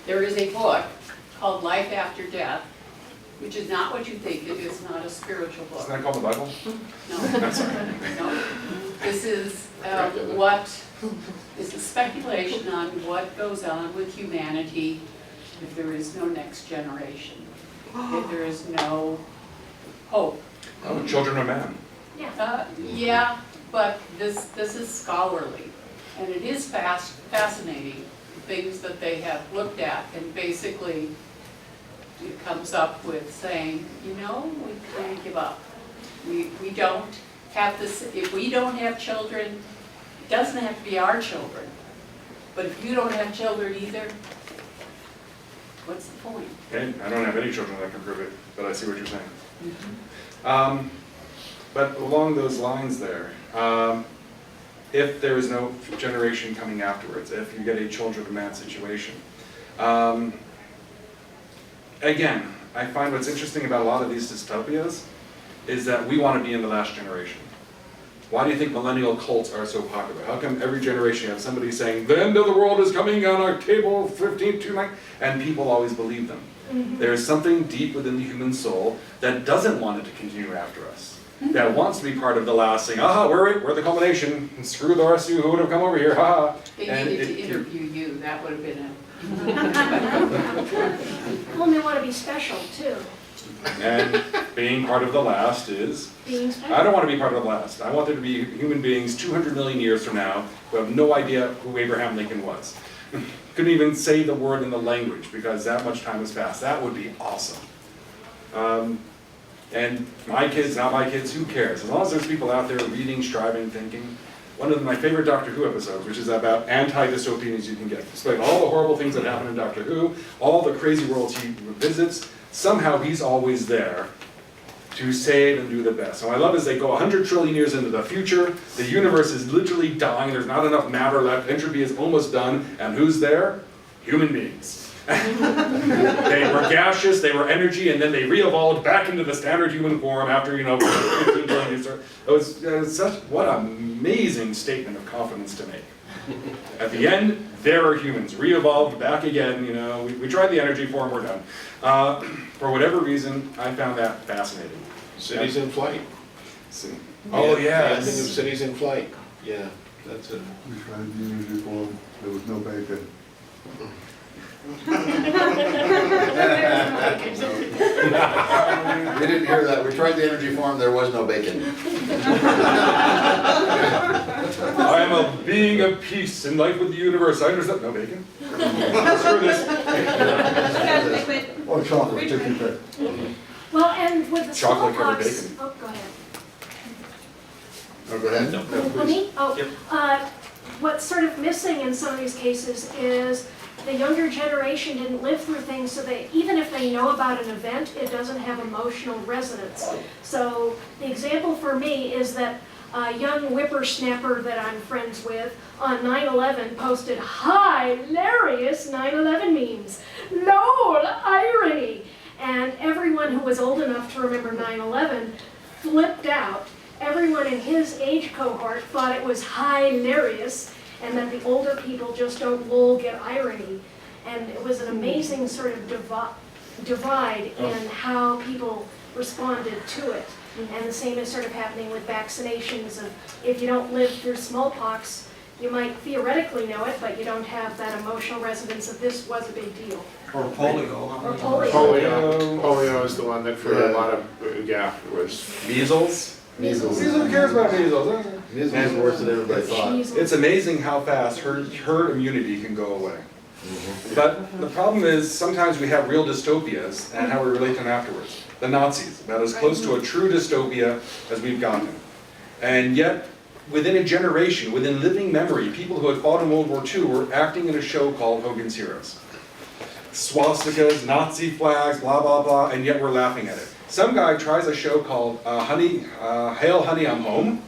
Speaker 15: There is a book called Life After Death, which is not what you think. It is not a spiritual book.
Speaker 6: Isn't that called the Bible?
Speaker 15: No.
Speaker 6: I'm sorry.
Speaker 15: No. This is is a speculation on what goes on with humanity if there is no next generation, if there is no hope.
Speaker 6: Oh, children of man.
Speaker 15: Yeah, but this is scholarly, and it is fascinating, things that they have looked at, and basically it comes up with saying, you know, we can't give up. We don't have this, if we don't have children, it doesn't have to be our children, but if you don't have children either, what's the point?
Speaker 6: Okay, I don't have any children that can prove it, but I see what you're saying. But along those lines there, if there is no generation coming afterwards, if you get a children of man situation, again, I find what's interesting about a lot of these dystopias is that we want to be in the last generation. Why do you think millennial cults are so popular? How come every generation you have somebody saying, the end of the world is coming on October 15th tonight, and people always believe them? There is something deep within the human soul that doesn't want it to continue after us, that wants to be part of the last thing. Aha, we're the culmination, and screw the rest of you who would have come over here, ha.
Speaker 15: They needed to interview you, that would have been a...
Speaker 16: Well, they want to be special too.
Speaker 6: And being part of the last is,
Speaker 16: Being special.
Speaker 6: I don't want to be part of the last. I want there to be human beings 200 million years from now who have no idea who Abraham Lincoln was. Couldn't even say the word in the language because that much time has passed. That would be awesome. And my kids, not my kids, who cares? As long as there's people out there reading, striving, thinking, one of my favorite Doctor Who episodes, which is about anti-dystopian as you can get. Despite all the horrible things that happen in Doctor Who, all the crazy worlds he visits, somehow he's always there to save and do the best. So what I love is they go 100 trillion years into the future, the universe is literally dying, there's not enough matter left, entropy is almost done, and who's there? Human beings. They were gaseous, they were energy, and then they re-evolved back into the standard human form after, 15 billion years. It was such, what an amazing statement of confidence to make. At the end, there are humans, re-evolved back again, we tried the energy form, we're done. For whatever reason, I found that fascinating.
Speaker 4: Cities in flight.
Speaker 6: Oh,
Speaker 4: yeah.
Speaker 6: yeah.
Speaker 4: I think of cities in flight. Yeah, that's it.
Speaker 17: We tried the energy form, there was no bacon.
Speaker 1: We didn't hear that. We tried the energy form, there was no bacon.
Speaker 6: I am a being of peace in life with the universe. I understand. No bacon. Screw this.
Speaker 17: Oh, chocolate, take your pick.
Speaker 16: Well, and with the
Speaker 6: Chocolate covered
Speaker 16: smallpox.
Speaker 6: bacon.
Speaker 16: Oh, go ahead.
Speaker 1: Oh, go ahead.
Speaker 16: Me? Oh, what's sort of missing in some of these cases is the younger generation didn't live through things, so they, even if they know about an event, it doesn't have emotional resonance. So the example for me is that a young whippersnapper that I'm friends with on 9/11 posted hilarious 9/11 memes. LOL, irony! And everyone who was old enough to remember 9/11 flipped out. Everyone in his age cohort thought it was hilarious, and that the older people just don't lol get irony. And it was an amazing sort of divide in how people responded to it. And the same is sort of happening with vaccinations. Of if you don't live through smallpox, you might theoretically know it, but you don't have that emotional resonance of this was a big deal.
Speaker 6: Or polio.
Speaker 16: Or polio.
Speaker 4: Polio is the one that for a lot of, was.
Speaker 6: Measles.
Speaker 1: Measles.
Speaker 6: Who cares about measles?
Speaker 1: Measles is worse than everybody thought.
Speaker 6: It's amazing how fast herd immunity can go away. But the problem is sometimes we have real dystopias and how we relate to them afterwards. The Nazis, about as close to a true dystopia as we've gotten. And yet, within a generation, within living memory, people who had fought in World War II were acting in a show called Hogan's Heroes. Swastikas, Nazi flags, blah, blah, blah, and yet we're laughing at it. Some guy tries a show called Hail Honey, I'm Home,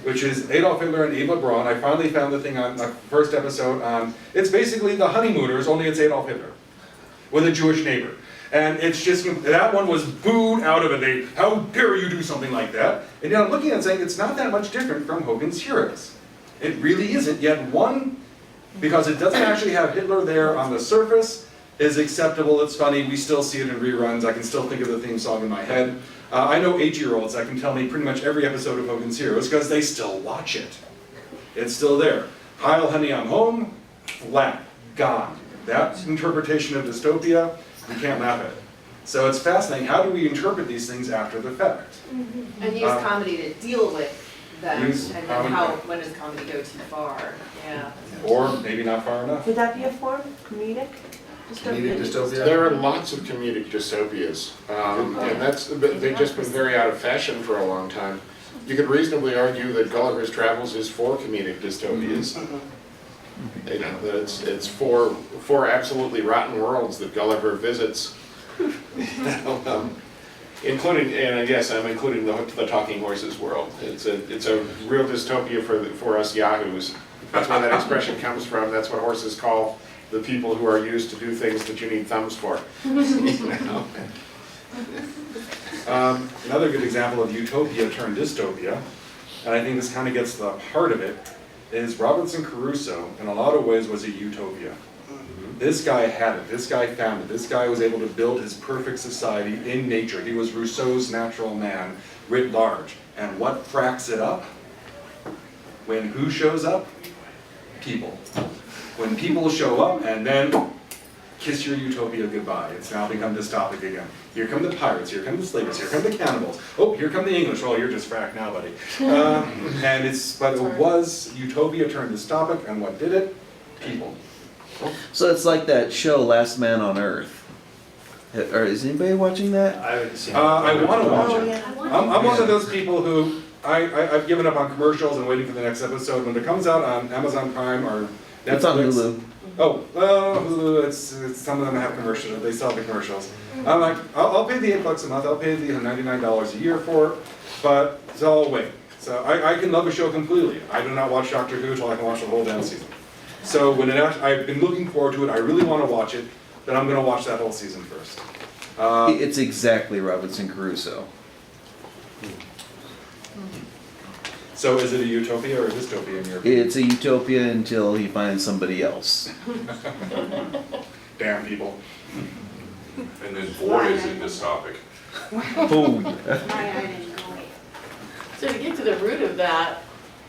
Speaker 6: which is Adolf Hitler and Eva Braun. I finally found the thing on the first episode on, it's basically the honeymooners, only it's Adolf Hitler, with a Jewish neighbor. And it's just, that one was booed out of it. How dare you do something like that? And yet I'm looking at it saying it's not that much different from Hogan's Heroes. It really isn't, yet one, because it doesn't actually have Hitler there on the surface, is acceptable, it's funny, we still see it in reruns, I can still think of the theme song in my head. I know 8-year-olds that can tell me pretty much every episode of Hogan's Heroes because they still watch it. It's still there. Heil Honey, I'm Home, flat, gone. That interpretation of dystopia, we can't laugh at it. So it's fascinating, how do we interpret these things after the fact?
Speaker 10: And use comedy to deal with them, and
Speaker 6: Use
Speaker 10: then
Speaker 6: comedy.
Speaker 10: when does comedy go too far? Yeah.
Speaker 6: Or maybe not far enough.
Speaker 14: Would that be a form, comedic?
Speaker 1: Comedic dystopia?
Speaker 4: There are lots of comedic dystopias, and they've just been very out of fashion for a long time. You could reasonably argue that Gulliver's Travels is for comedic dystopias. That it's for absolutely rotten worlds that Gulliver visits. Including, and yes, I'm including the Talking Horses world. It's a real dystopia for us yahoos. That's where that expression comes from. That's what horses call the people who are used to do things that you need thumbs for.
Speaker 6: Another good example of utopia turned dystopia, and I think this kind of gets to the heart of it, is Robinson Crusoe, in a lot of ways, was a utopia. This guy had it, this guy found it, this guy was able to build his perfect society in nature. He was Rousseau's natural man, writ large. And what cracks it up? When who shows up? People. When people show up and then kiss your utopia goodbye. It's now become dystopic again. Here come the pirates, here come the slaves, here come the cannibals. Oh, here come the English. Well, you're just fracked now, buddy. But it was utopia turned dystopic, and what did it? People.
Speaker 11: So it's like that show Last Man on Earth. Or is anybody watching that?
Speaker 3: I haven't seen it.
Speaker 6: I want to watch it.
Speaker 16: Yeah.
Speaker 6: I'm one of those people who I've given up on commercials and waiting for the next episode. When it comes out on Amazon Prime or Netflix.
Speaker 11: It's on Hulu.
Speaker 6: Oh, well, Hulu, it's some of them have commercials, they sell the commercials. I'm like, I'll pay the $8 a month, I'll pay the $99 a year for it, but so I'll wait. So I can love a show completely. I do not watch Doctor Who until I can watch the whole damn season. So when I've been looking forward to it, I really want to watch it, then I'm going to watch that whole season first.
Speaker 11: It's exactly Robinson Crusoe.
Speaker 6: So is it a utopia or a dystopia in your opinion?
Speaker 11: It's a utopia until he finds somebody else.
Speaker 6: Damn people.
Speaker 12: And then 4 is a dystopic.
Speaker 11: Oh, yeah.
Speaker 5: So to get to the root of that,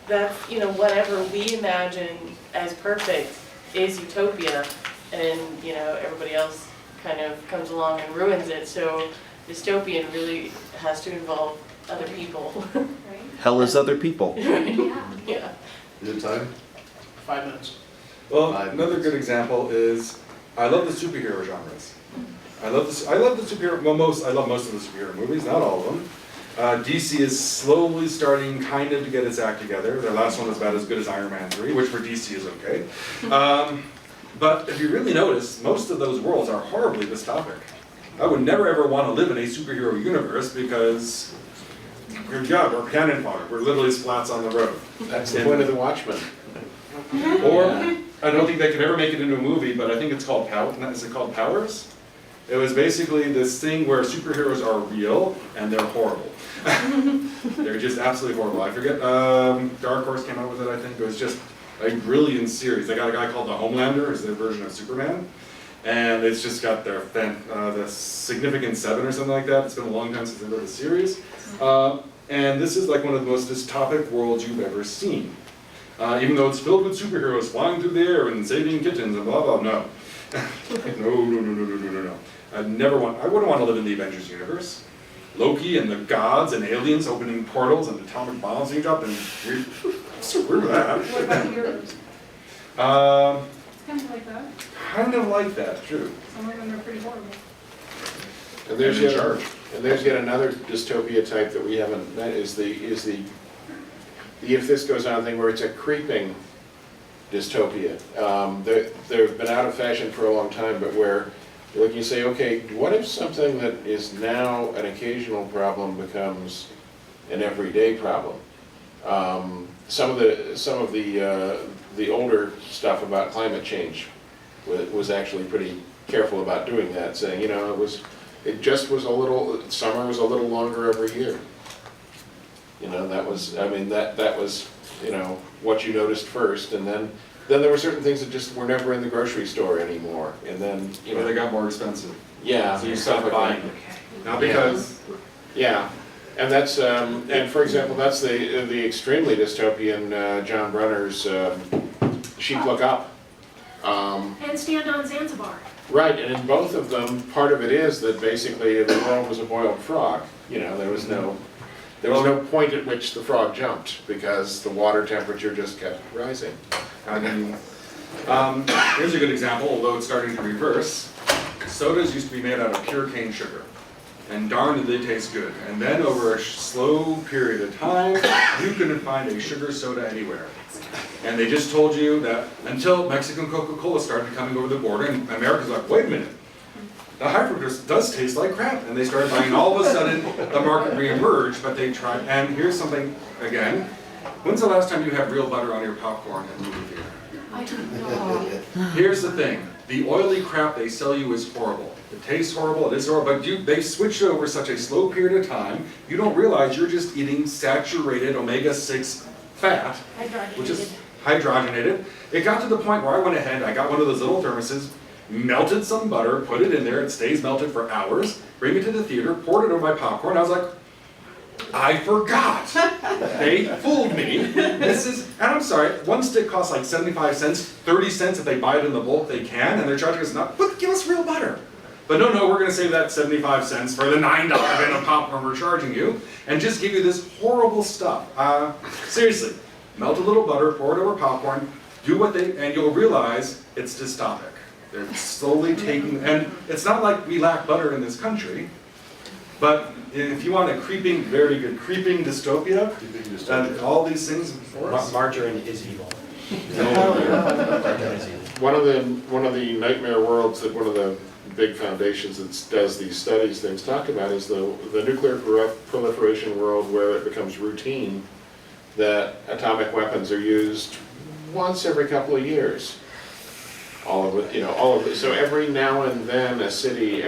Speaker 5: that's, you know, whatever we imagine as perfect is utopia, and, you know, everybody else kind of comes along and ruins it. So dystopian really has to involve other people.
Speaker 11: Hell is other people.
Speaker 5: Yeah.
Speaker 4: Is it time?
Speaker 8: 5 minutes.
Speaker 6: Well, another good example is, I love the superhero genres. I love the superhero, well, I love most of the superhero movies, not all of them. DC is slowly starting kind of to get its act together. Their last one was about as good as Iron Man 3, which for DC is okay. But if you really notice, most of those worlds are horribly dystopic. I would never ever want to live in a superhero universe because, we're cannon fodder. We're literally splats on the road.
Speaker 4: That's the point of the Watchmen.
Speaker 6: Or, I don't think they could ever make it into a movie, but I think it's called is it called Powers? It was basically this thing where superheroes are real and they're horrible. They're just absolutely horrible. I forget, Dark Horse came out with it, I think. It was just a brilliant series. They got a guy called the Homelander, is their version of Superman. And it's just got their the Significant Seven or something like that. It's been a long time since I read the series. And this is like one of the most dystopic worlds you've ever seen. Even though it's filled with superheroes flying through the air and saving kittens and blah, blah, no. No. I wouldn't want to live in the Avengers universe. Loki and the gods and aliens opening portals and atomic bombs being dropped, and screw that.
Speaker 2: What about yours? Kind of like that.
Speaker 6: Kind of like that, true.
Speaker 2: Some of them are pretty horrible.
Speaker 4: And there's yet another dystopia type that we haven't met is the if this goes on thing where it's a creeping dystopia. They've been out of fashion for a long time, but where like you say, okay, what if something that is now an occasional problem becomes an everyday problem? Some of the older stuff about climate change was actually pretty careful about doing that, saying, you know, summer was a little longer every year. You know, that was you know, what you noticed first, and then there were certain things that just were never in the grocery store anymore, and then, you know.
Speaker 6: They got more expensive.
Speaker 4: Yeah.
Speaker 6: So you stopped buying them. Not because.
Speaker 4: Yeah, and that's, and for example, that's the extremely dystopian John Brunner's Sheep Look Up.
Speaker 16: And Stand on Zanzibar.
Speaker 4: Right, and in both of them, part of it is that basically the world was a boiled frog. You know, there was no point at which the frog jumped because the water temperature just kept rising.
Speaker 6: I mean, here's a good example, although it's starting to reverse. Sodas used to be made out of pure cane sugar, and darn did they taste good. And then over a slow period of time, you couldn't find a sugar soda anywhere. And they just told you that until Mexican Coca-Cola started coming over the border, and America's like, wait a minute, the high fructose does taste like crap. And they started buying, all of a sudden, the market re-emerged, but they tried, and here's something, again, when's the last time you had real butter on your popcorn at movie theater?
Speaker 5: I don't know.
Speaker 6: Here's the thing, the oily crap they sell you is horrible. It tastes horrible, it is horrible, but they switched over such a slow period of time, you don't realize you're just eating saturated omega-6 fat, which is hydrogenated. It got to the point where I went ahead, I got one of those little thermoses, melted some butter, put it in there, it stays melted for hours, bring it to the theater, poured it over my popcorn, I was like, I forgot. They fooled me. And I'm sorry, one stick costs like 75 cents, 30 cents if they buy it in the bulk they can, and they're charging us not, but give us real butter. But no, we're gonna save that 75 cents for the $9 bin of popcorn we're charging you, and just give you this horrible stuff. Seriously, melt a little butter, pour it over popcorn, and you'll realize it's dystopic. They're slowly taking, and it's not like we lack butter in this country. But if you want a creeping, very good creeping dystopia, and all these things before us.
Speaker 3: Margarine is evil.
Speaker 4: One of the nightmare worlds that one of the big foundations that does these studies things talk about is the nuclear proliferation world, where it becomes routine that atomic weapons are used once every couple of years. All of it, so every now and then a city,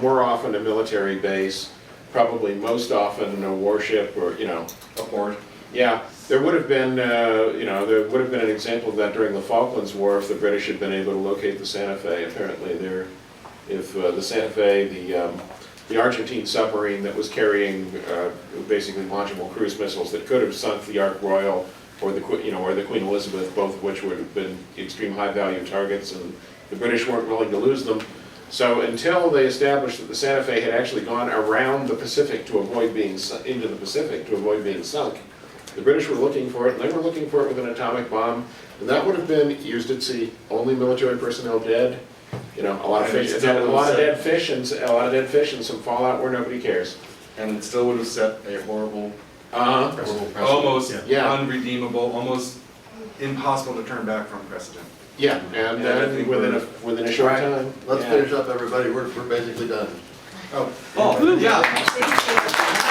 Speaker 4: more often a military base, probably most often a warship or, a
Speaker 6: port.
Speaker 4: Yeah, there would have been, there would have been an example of that during the Falklands War if the British had been able to locate the Santa Fe. Apparently if the Santa Fe, the Argentine submarine that was carrying basically launchable cruise missiles that could have sunk the Ark Royal or the Queen Elizabeth, both of which would have been extreme high value targets, and the British weren't willing to lose them. So until they established that the Santa Fe had actually gone around the Pacific to avoid being into the Pacific to avoid being sunk, the British were looking for it, and they were looking for it with an atomic bomb, and that would have been used at sea. Only military personnel dead. A lot of fish, a lot of dead fish, and some fallout where nobody cares.
Speaker 6: And it still would have set a horrible,
Speaker 4: almost
Speaker 6: unredeemable, almost impossible to turn back from precedent.
Speaker 4: Yeah, and within a short time.
Speaker 1: Let's finish up, everybody. We're basically done.
Speaker 6: Oh, yeah.